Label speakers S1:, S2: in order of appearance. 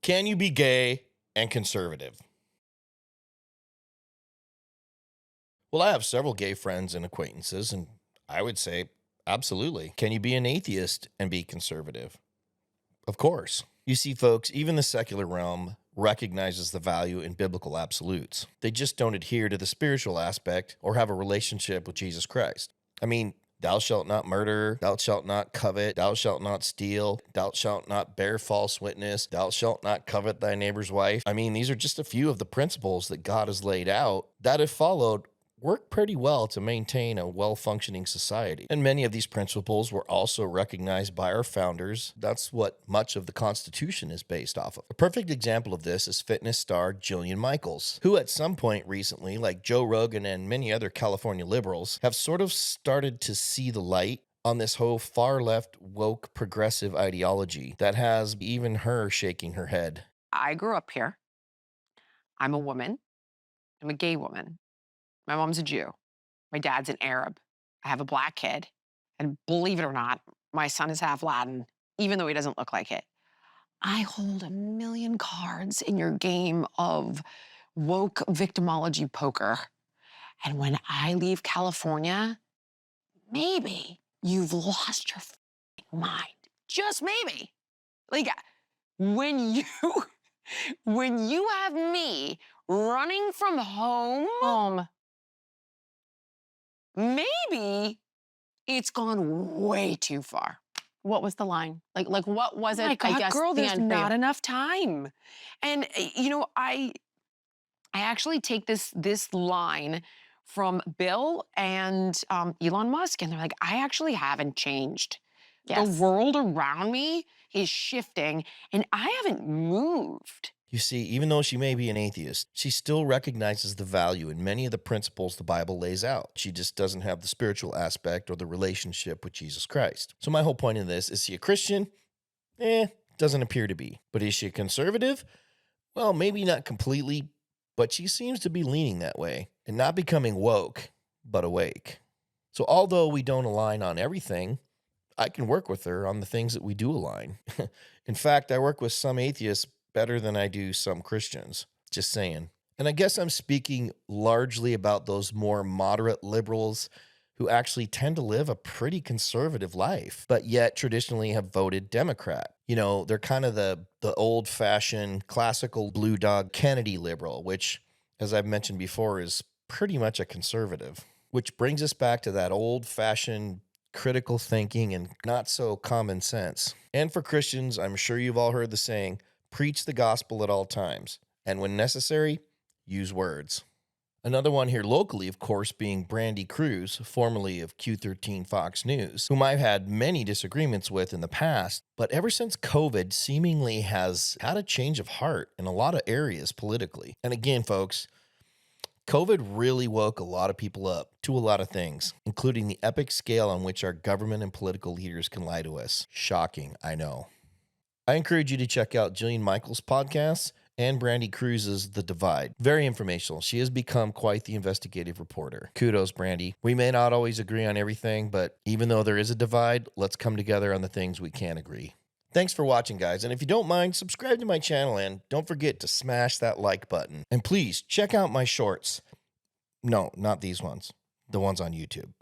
S1: Can you be gay and conservative? Well, I have several gay friends and acquaintances, and I would say absolutely. Can you be an atheist and be conservative? Of course. You see, folks, even the secular realm recognizes the value in biblical absolutes. They just don't adhere to the spiritual aspect or have a relationship with Jesus Christ. I mean, thou shalt not murder, thou shalt not covet, thou shalt not steal, thou shalt not bear false witness, thou shalt not covet thy neighbor's wife. I mean, these are just a few of the principles that God has laid out that, if followed, work pretty well to maintain a well-functioning society. And many of these principles were also recognized by our founders. That's what much of the Constitution is based off of. A perfect example of this is fitness star Jillian Michaels, who at some point recently, like Joe Rogan and many other California liberals, have sort of started to see the light on this whole far-left woke progressive ideology that has even her shaking her head.
S2: I grew up here. I'm a woman. I'm a gay woman. My mom's a Jew. My dad's an Arab. I have a black kid. And believe it or not, my son is half Latin, even though he doesn't look like it. I hold a million cards in your game of woke victimology poker. And when I leave California, maybe you've lost your mind. Just maybe. Like, when you when you have me running from home, maybe it's gone way too far.
S3: What was the line? Like what was it?
S2: My God,
S3: I guess
S2: girl,
S3: the
S2: there's
S3: end for you.
S2: not enough time. And I actually take this line from Bill and Elon Musk, and they're like, I actually haven't changed.
S3: Yes.
S2: The world around me is shifting, and I haven't moved.
S1: You see, even though she may be an atheist, she still recognizes the value in many of the principles the Bible lays out. She just doesn't have the spiritual aspect or the relationship with Jesus Christ. So my whole point in this, is she a Christian? Doesn't appear to be. But is she a conservative? Well, maybe not completely, but she seems to be leaning that way and not becoming woke, but awake. So although we don't align on everything, I can work with her on the things that we do align. In fact, I work with some atheists better than I do some Christians. Just saying. And I guess I'm speaking largely about those more moderate liberals who actually tend to live a pretty conservative life, but yet traditionally have voted Democrat. You know, they're kind of the old-fashioned classical blue dog Kennedy liberal, which, as I've mentioned before, is pretty much a conservative. Which brings us back to that old-fashioned critical thinking and not so common sense. And for Christians, I'm sure you've all heard the saying, preach the gospel at all times, and when necessary, use words. Another one here locally, of course, being Brandy Cruz, formerly of Q13 Fox News, whom I've had many disagreements with in the past, but ever since COVID seemingly has had a change of heart in a lot of areas politically. And again, folks, COVID really woke a lot of people up to a lot of things, including the epic scale on which our government and political leaders can lie to us. Shocking, I know. I encourage you to check out Jillian Michaels' podcasts and Brandy Cruz's The Divide. Very informational. She has become quite the investigative reporter. Kudos, Brandy. We may not always agree on everything, but even though there is a divide, let's come together on the things we can agree. Thanks for watching, guys, and if you don't mind, subscribe to my channel and don't forget to smash that like button. And please, check out my shorts. No, not these ones. The ones on YouTube.